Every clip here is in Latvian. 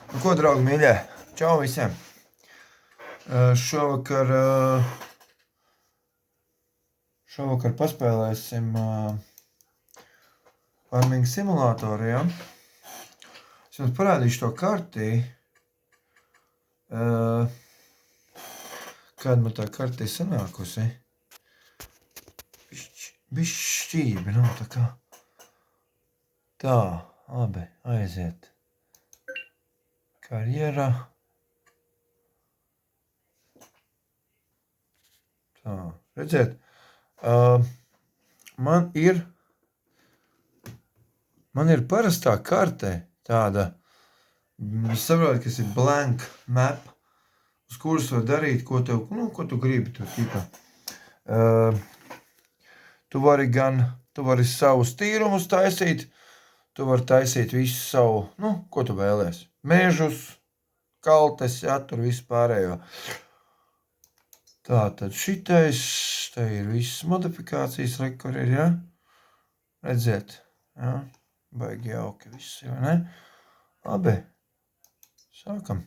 Nu, ko, draugi mīļie? Čau visiem! Šovakar paspēlēsim farming simulātoru, ja? Es jums parādīšu to kartī. Kāda man tā kartī sanākusi? Bišķībi, nav tā kā. Tā, labi, aiziet. Karjera. Tā, redziet, man ir parastā karte tāda, es saprotu, kas ir blank map, uz kuras var darīt, ko tu gribi tur tīpā. Tu vari savus tīrumus taisīt, tu vari taisīt visu savu, ko tu vēlies. Mežus, kaltes, jā, tur visu pārējo. Tātad šitais, te ir visas modifikācijas, kur ir, ja? Redziet, ja? Baigi jauki visi, vai ne? Labi, sākam.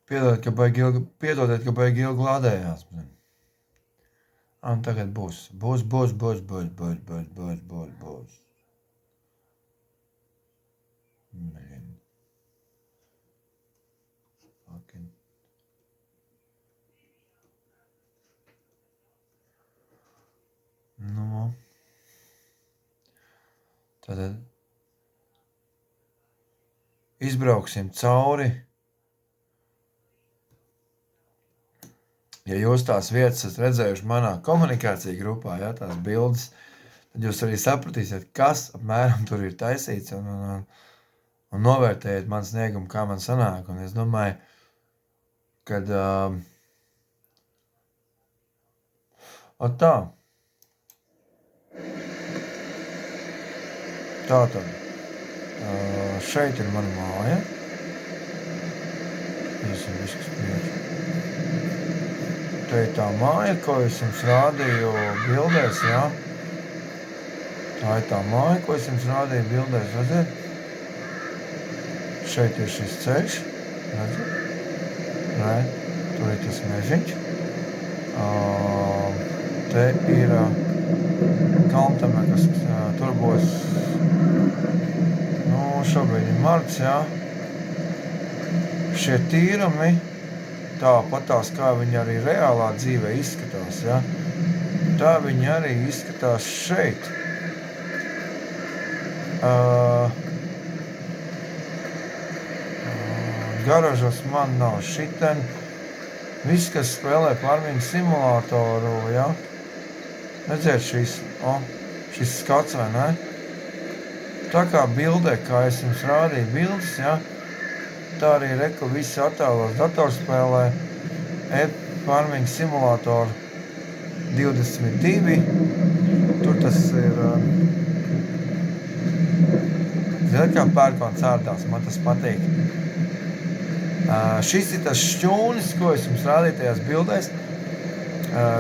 Piedodiet, ka baigi ilgi lādējās. Un tagad būs. Būs. Nu, tad izbrauksim cauri. Ja jūs tās vietas esat redzējuši manā komunikācija grupā, ja, tās bildes, tad jūs arī sapratīsiet, kas apmēram tur ir taisīts un novērtējiet man sniegumu, kā man sanāk. Un es domāju, kad Tātad, šeit ir mana māja. Te ir tā māja, ko es jums rādīju bildēs, jā. Tā ir tā māja, ko es jums rādīju bildēs, redziet? Šeit ir šis ceļš, redziet? Nē, tur ir tas mežiņš. Te ir kalntame, kas tur būs, šobrīd ir marts, jā. Šie tīrumi, tāpatās, kā viņi arī reālā dzīvē izskatās, ja? Tā viņi arī izskatās šeit. Garažas man nav šiten. Viss, kas spēlē farming simulātoru, ja? Redziet šis skats, vai ne? Tā kā bildē, kā es jums rādīju bildes, ja? Tā arī reku visi attēlos datorspēlē farming simulātoru 22. Tur tas ir, zināt, kā pērkons ārdās, man tas patīk. Šis ir tas šķūnis, ko es jums rādīju tajās bildēs.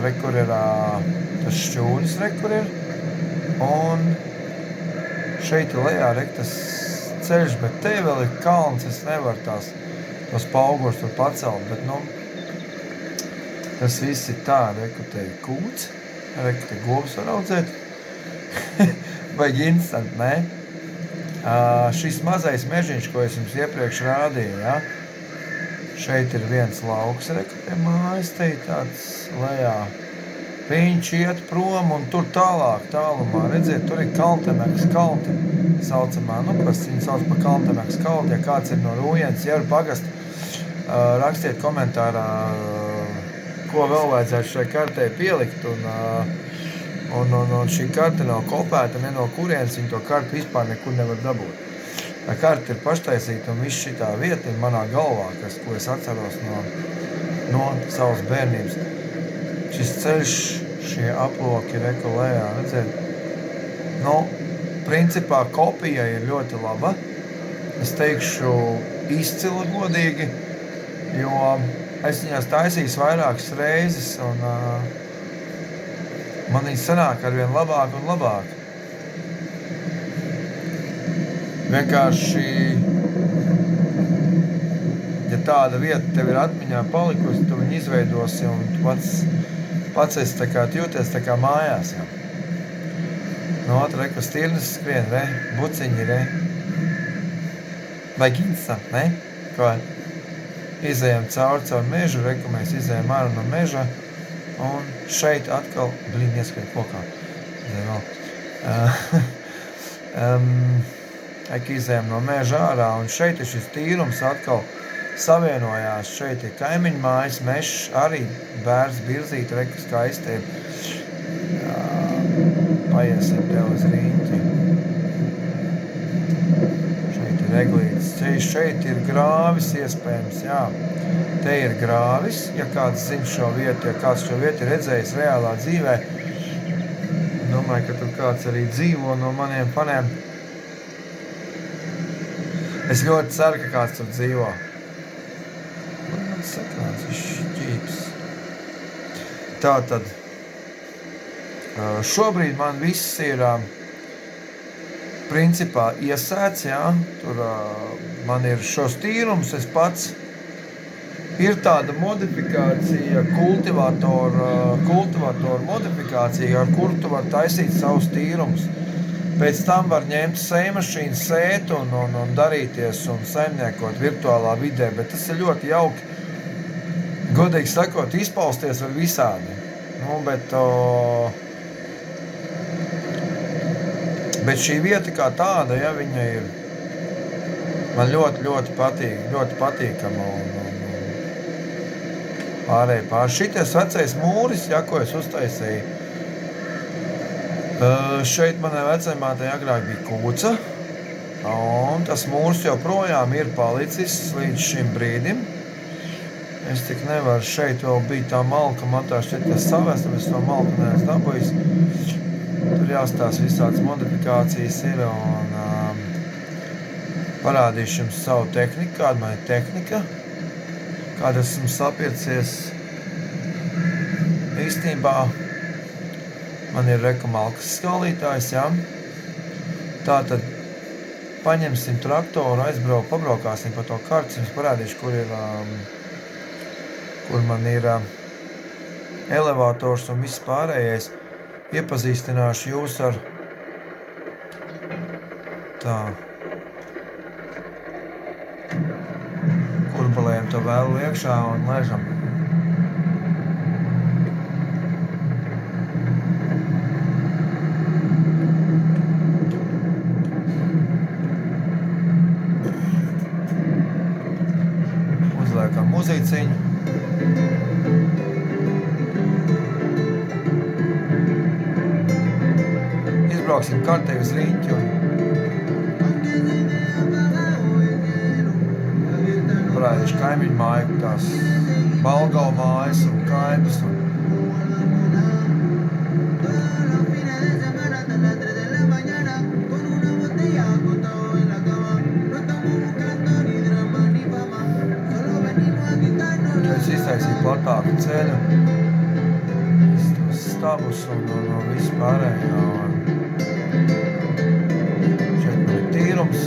Rekur ir tas šķūnis, rekur ir. Un šeit lejā rek tas ceļš, bet te vēl ir kalns, es nevaru tos paugurs tur pacelt, bet, tas viss ir tā, reku te ir kūts, reku te govs var audzēt, vajag instant, ne? Šis mazais mežiņš, ko es jums iepriekš rādīju, ja? Šeit ir viens lauks, pie mājas, te ir tāds lejā. Viņš iet prom un tur tālumā, redziet, tur ir Kaltemekas kalti saucamā, kas viņu sauc par Kaltemekas kalti, ja kāds ir no Rūjens, Jeru pagasta, rakstiet komentārā, ko vēl vajadzētu šai kartē pielikt, un šī karte nav kopēta, ne no kurienes viņi to kartu vispār nekur nevar dabūt. Tā karta ir paštaisīta, un viss šitā vieta ir manā galvā, ko es atceros no savas bērnības. Šis ceļš, šie aploki rekolējā, redzēt, principā kopija ir ļoti laba. Es teikšu izcila godīgi, jo es viņās taisījis vairākas reizes, un man viņi sanāk arvien labāk un labāk. Vienkārši, ja tāda vieta tev ir atmiņā palikusi, tu viņu izveidosi, un tu pats esi jūties tā kā mājās. Jau. No otra, kas tirnes skrien, buciņi, vai ginsa, ko izējam caur mežu, ka mēs izējam ārā no meža, un šeit atkal, ieskrien kokā, izējam no meža ārā, un šeit ir šis tīrums atkal savienojās, šeit ir kaimiņu mājas, mešs, arī bērns birzīt, ka skaisti ir. Paiesim tev uz riņķi. Šeit ir eglītes ceļš, šeit ir grāvis iespējams, jā. Te ir grāvis, ja kāds zina šo vietu, ja kāds šo vietu ir redzējis reālā dzīvē. Domāju, ka tur kāds arī dzīvo no maniem faniem. Es ļoti ceru, ka kāds tur dzīvo. Man sakrāns ir šķīps. Tātad. Šobrīd man viss ir principā iesēts, jā. Tur man ir šos tīrums, es pats ir tāda modifikācija, kultivatoru modifikācija, ar kuru tu var taisīt savus tīrumus. Pēc tam var ņemt sējmašīnu, sēt un darīties un saimniekot virtuālā vidē, bet tas ir ļoti jauki. Godīgi sakot, izpausties var visādi. Bet šī vieta kā tāda, ja viņa ir, man ļoti patīkama un pārējie. Šities vecais mūris, ko es uztaisīju. Šeit manai vecajmātei agrāk bija kūca, un tas mūrs joprojām ir palicis līdz šim brīdim. Es tik nevaru, šeit vēl bija tā malka, man tā šķiet, kas savest, bet es to malku neesmu dabūjis. Tur jāstās visādas modifikācijas ir, un parādīšu jums savu tehniku, kāda man ir tehnika, kāda esmu sapircies. Īstenībā man ir malkas skalītājs, jā. Tātad paņemsim traktoru, pabraukāsim pa to kartu, jums parādīšu, kur man ir elevators un viss pārējais. Iepazīstināšu jūs ar kurbalēm to vēlu iekšā un ležam. Uzliekam muzīciņu. Izbrauksim kartē uz riņķi un parādīšu kaimiņu māju, tās Balgau mājas un kaimas. Es iztaisīju platāku ceļu, stabus un visu pārējo. Šeit man ir tīrums.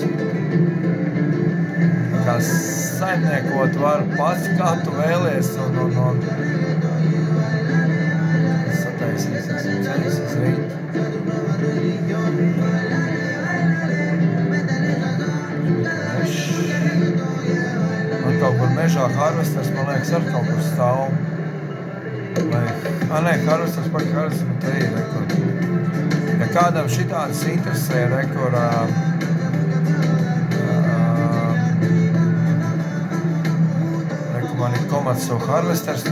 Kā saimniekot var pats, kā tu vēlies un sataisīsies un ceļsies rīt. Man kaut kur mežā Harvesters, man liekas, ar kaut kur stāv. Nē, Harvesters paka Harvesters, te ir rekur. Ja kādam šitādas interesē, rekur, man ir Komatsu Harvesters.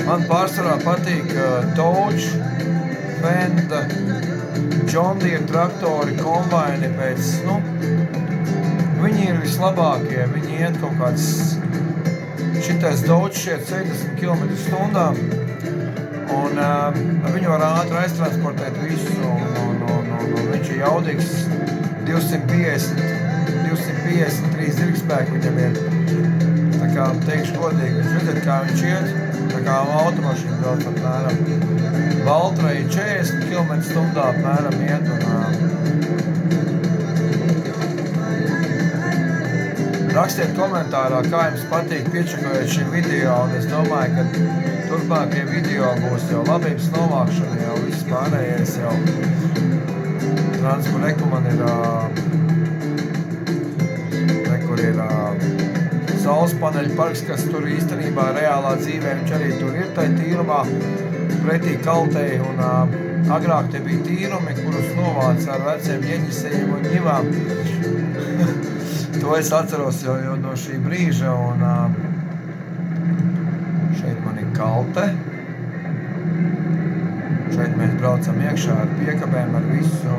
Man pārsvarā patīk Dodge, Fenda, John Deere traktori, kombaini pēc, viņi ir vislabākie, viņi iet kaut kāds, šitais Dodge šiet 70 km/h, un viņu var ātri aiztransportēt visu, un viņš ir jaudīgs 253 zirgspēki viņam ir. Tā kā teikšu godīgi, viņš redzēt, kā viņš iet, tā kā automašīna brauc apmēram. Valtrai 40 km/h apmēram iet, un rakstiet komentārā, kā jums patīk piečakojot šim video, un es domāju, ka turpmākie video būs jau labības novākšana, jau viss pārējais jau transporta man ir saules paneļu parks, kas tur īstenībā reālā dzīvē, viņš arī tur ir tai tīrumā pretī kaltei, un agrāk te bija tīrumi, kurus novāca ar veciem ieņisējiem un ņivām. To es atceros jau no šī brīža, un šeit man ir kalte. Šeit mēs braucam iekšā ar piekabēm, ar visu, un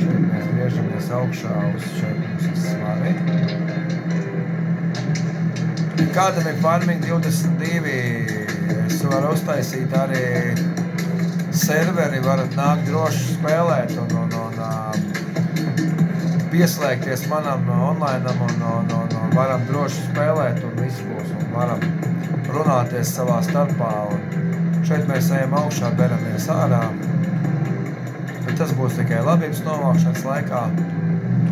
šeit mēs griežamies augšā uz šeit mums ir svari. Kādam ir Farming 22, es varu uztaisīt arī serveri, varat nākt droši spēlēt un pieslēgties manam onlineam un varam droši spēlēt un viss būs un varam runāties savā starpā. Un šeit mēs ejam augšā, beramies ārā. Bet tas būs tikai labības novākšanas laikā.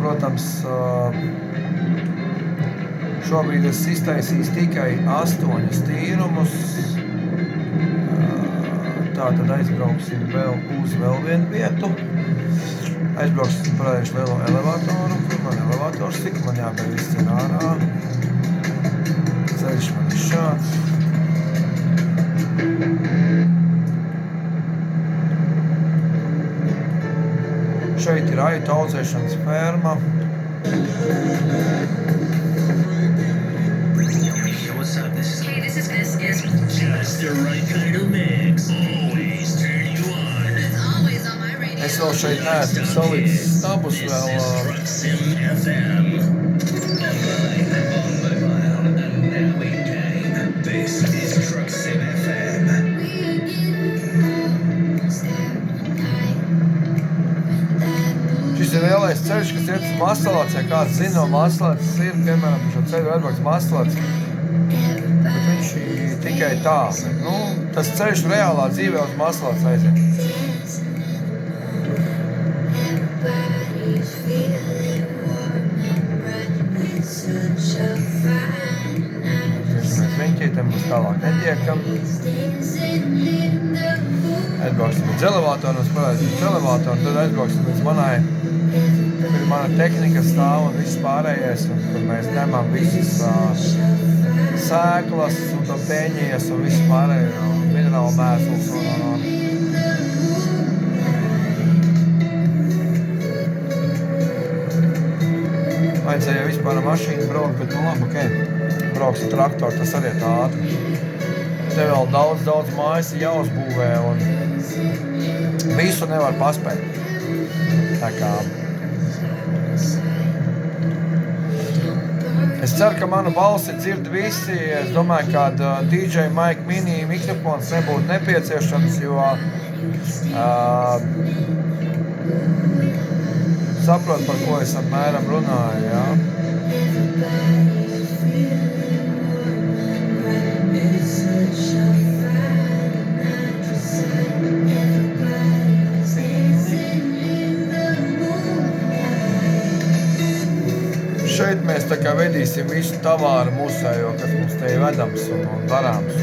Protams, šobrīd es iztaisīju tikai 8 tīrumus. Tātad aizbrauksim vēl uz vienu vietu. Aizbrauksim parādīšu lielo elevatoru, kur man elevators tik, man jāber viss ir ārā. Ceļš man ir šāds. Šeit ir aitu audzēšanas ferma. Hey, this is just the right kind of mix. Always turn you on. It's always on my radio. Es vēl šeit neesmu salīdz stabus vēl. Trucksim FM. This is Trucksim FM. Šis ir lielais ceļš, kas iet uz Masalats, ja kāds zina, no Masalats ir, piemēram, šo ceļu aizbrauks Masalats. Bet viņš ir tikai tā. Tas ceļš reālā dzīvē uz Masalats aiziet. Mēs riņķītiem mums tālāk netiekam. Aizbrauksim līdz elevatoru, mums parādīsim elevatoru, tad aizbrauksim līdz mana tehnika stāv un viss pārējais, un kur mēs ņemam visas sēklas un peņies un viss pārējo, un minerālu mēsls un. Vajadzēja vispār ar mašīnu braukt, bet labi, ok. Brauks ar traktoru, tas arī ir ātri. Te vēl daudz mājas ir jāuzbūvē un visu nevar paspēt. Tā kā. Es ceru, ka manu balsi dzird visi. Es domāju, ka DJ Mike Mini mikrofons nebūtu nepieciešams, jo saprot, par ko es apmēram runāju, jā. šeit mēs tā kā vedīsim visu tavāru mūsējo, kas mums te ir vedams un darāms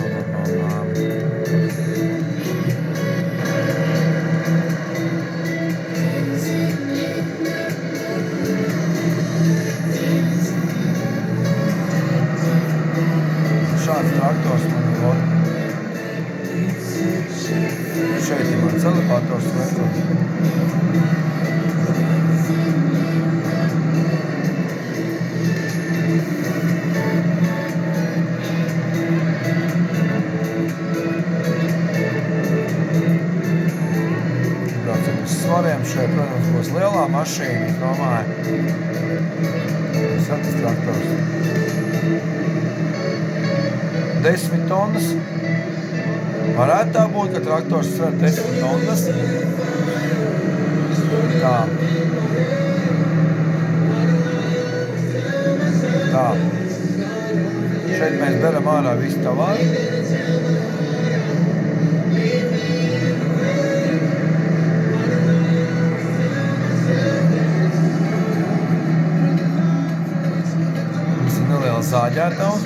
šāds traktors man ir. Šeit ir mans elevators rekords. Svariem šeit, protams, būs lielā mašīna, es domāju. Tas traktors. 10 tonnas. Varētu tā būt, ka traktors sver 10 tonnas. Tā. Tā. Šeit mēs beram ārā visu tavāru. Zāģētavs.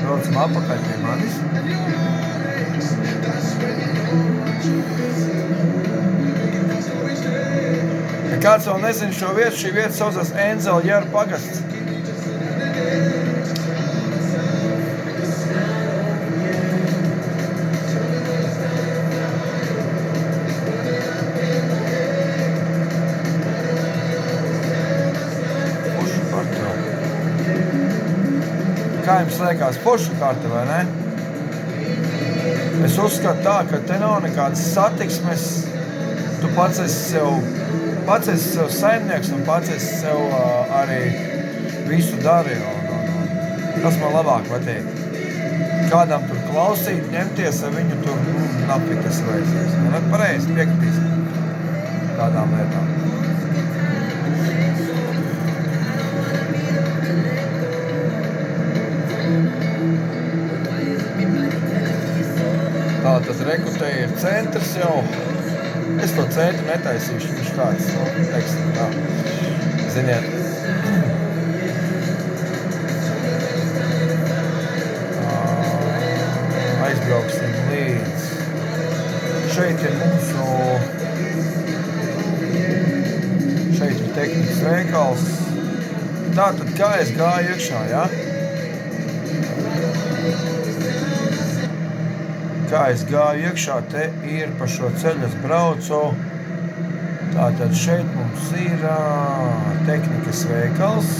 Braucam apakaļ pie manis. Ja kāds vēl nezina šo vietu, šī vieta saucas Enzeļjeru pagasts. Kā jums liekas, forša karte, vai ne? Es uzskatu tā, ka te nav nekādas satiksmes. Tu pats esi sev saimnieks un pats esi sev arī visu dari. Tas man labāk patīk. Kādam tur klausīt, ņemties ar viņu tur napikas veicies. Ne pareizi piekritīs tādām lietām. Tātad rekutē ir centrs jau. Es to centru netaisīšu, viņš tāds, teiksim tā. Ziniet. Aizbrauksim līdz. Šeit ir mūsu... Šeit ir tehnikas veikals. Tātad kā es gāju iekšā, ja? Kā es gāju iekšā, te ir pa šo ceļu es braucu. Tātad šeit mums ir tehnikas veikals.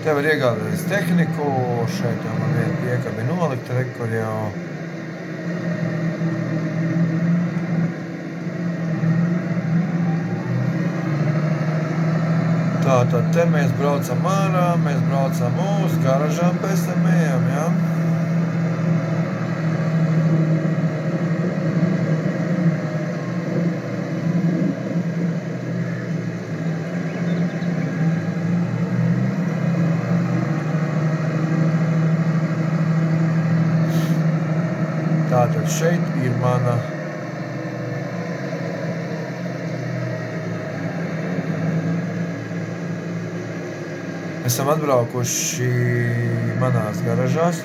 Te var iegādāties tehniku. Šeit jau man viena piekabi nolikta, kur jau... Tātad te mēs braucam ārā, mēs braucam uz garažām, pēc tam ejam, ja? Tātad šeit ir mana esam atbraukuši manās garažās,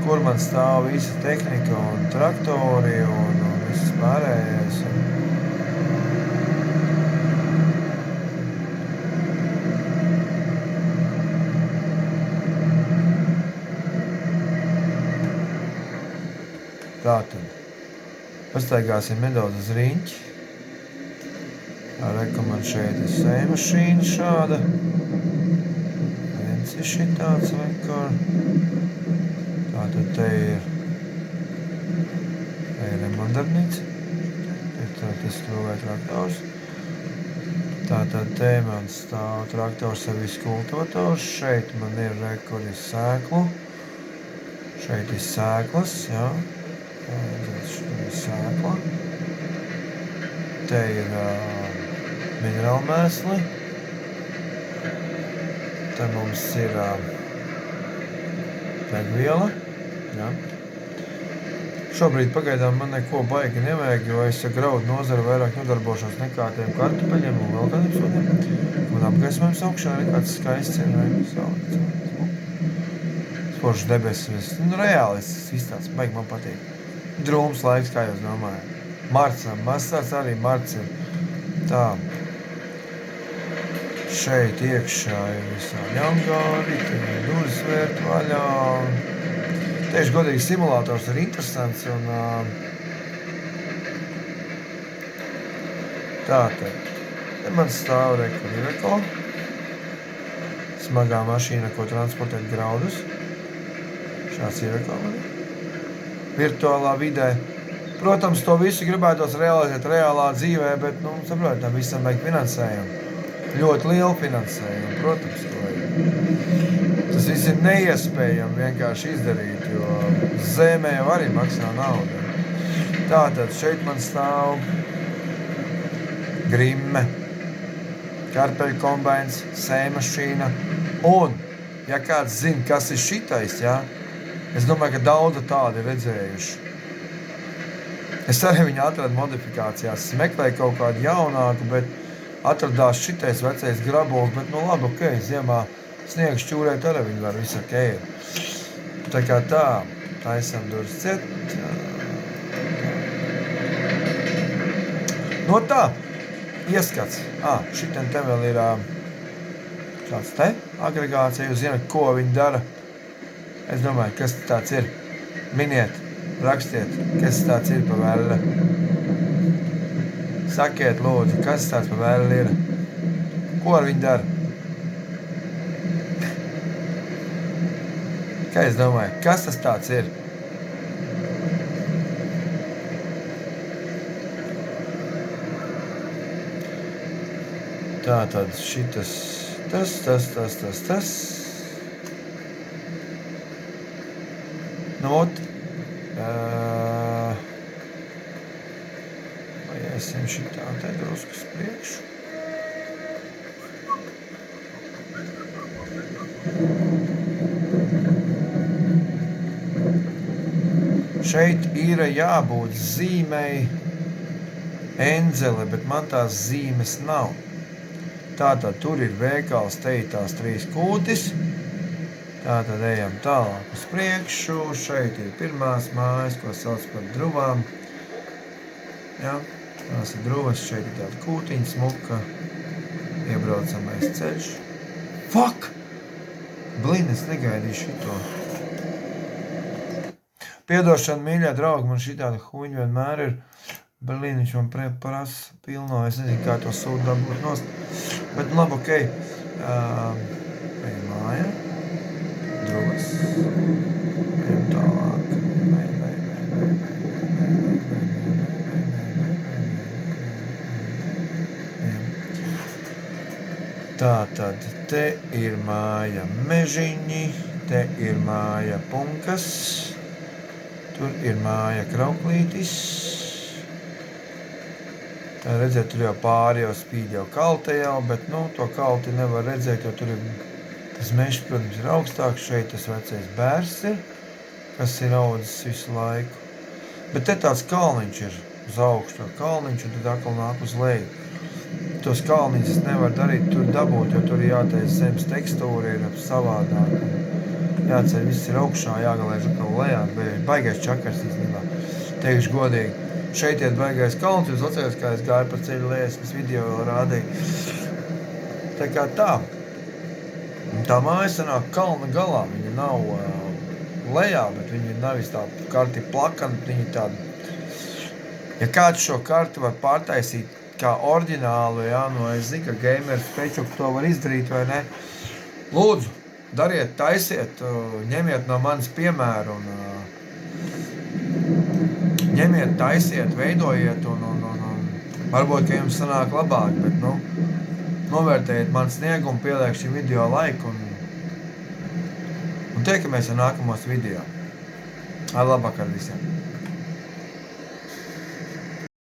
kur man stāv visa tehnika un traktori un viss pārējais. Tātad, pastaigāsim nedaudz uz riņķi. Reku man šeit ir sējmašīna šāda. Viens ir šitāds rekor. Tātad te ir remondarbnīca. Tas skrūvē traktors. Tātad te man stāv traktors ar visu kultivators. Šeit man ir rekor ir sēklu. Šeit ir sēklas, jā. Šeit ir sēkla. Te ir minerāli mēsli. Te mums ir degviela. Ja. Šobrīd pagaidām man neko baigi nevajag, jo es ar graudu nozaru vairāk nodarbošos nekā tiem kartupeļiem un vēl kādiem sodiem. Man apgaismojums augšā ir kāds skaists cienājums. Spožs debesis. Reāli es izstāsts, baigi man patīk. Drūms laiks, kā jūs domājat. Marts arī marts ir tā. Šeit iekšā ir visādi angāri, te ir durvis vērt vaļā. Tieši godīgi simulators ir interesants un tātad. Te man stāv Reko. Smagā mašīna, ko transportēt graudus. Šāds Reko man ir. Virtuālā vidē. Protams, to visu gribētos realizēt reālā dzīvē, bet, saprotam, visam vajag finansējumu. Ļoti lielu finansējumu, protams, to ir. Tas viss ir neiespējami vienkārši izdarīt, jo zemē jau arī maksā naudu. Tātad šeit man stāv grimme, karpeļu kombains, sēmašīna un, ja kāds zina, kas ir šitais, es domāju, ka daudzi tādi redzējuši. Es arī viņu atradu modifikācijās, es meklēju kaut kādu jaunāku, bet atradās šitais vecais grabols, bet labi, ok, ziemā sniegs čūrēt arī viņi var visu ok. Tā kā tā, taisam durvis ciet. No tā, ieskats. Šitien te vēl ir šāds te agregāts, ja jūs zināt, ko viņi dara. Es domāju, kas tāds ir. Miniet, rakstiet, kas tāds ir pa vēlle. Sakiet, lūdzu, kas tāds pa vēlle ir? Ko ar viņu dara? Kā es domāju, kas tas tāds ir? Tātad šitas, tas. Iesim šitā te drusku uz priekšu. Šeit ir jābūt zīmei Enzele, bet man tās zīmes nav. Tātad tur ir veikals, te ir tās 3 kūtis. Tātad ejam tālāk uz priekšu. Šeit ir pirmās mājas, ko sauc par druvām. Tās ir druvas, šeit ir tāda kūtiņa smuka. Iebraucamais ceļš. Fuck! Blin, es negaidīju šito. Piedošana, mīļā draugi, man šitāda huņa vienmēr ir. Blin, viņš man prasa pilno, es nezinu, kā to sūdu dabūt nost. Bet labi, ok. Ejam mājā. Druvas. Ejam tālāk. Tātad, te ir māja Mežiņi, te ir māja Punkas, tur ir māja Krauklītis. Tā redzēt, tur jau pāri jau spīd jau kalte jau, bet, to kalti nevar redzēt, jo tur ir tas mežs, protams, ir augstāks. Šeit tas vecais bērs ir, kas ir audzis visu laiku. Bet te tāds kalniņš ir uz augstu, kalniņš, un tad atkal nāk uz leju. Tos kalniņus es nevaru darīt, tur dabūt, jo tur ir jātaisa zemes tekstūra, ir savādāk. Jāceļ, viss ir augšā, jāgalēž atkal lejā, baigais čakars īstenībā. Teikšu godīgi, šeit iet baigais kalns, jūs atceries, kā es gāju par ceļu lēs, es video vēl rādīju. Tā kā tā. Tā māja sanāk kalna galā, viņa nav lejā, bet viņa nav tā karti plakana, viņa tāda. Ja kāds šo karti var pārtaisīt kā oriģinālu, es zinu, ka Gamers Pečuk to var izdarīt, vai ne? Lūdzu, dariet, taisiet, ņemiet no manis piemēru un ņemiet, taisiet, veidojiet un varbūt, ka jums sanāk labāk, bet, novērtējiet man sniegumu, pieliek šim video laiku un tiekamies ar nākamos video. Ar labvakar visiem!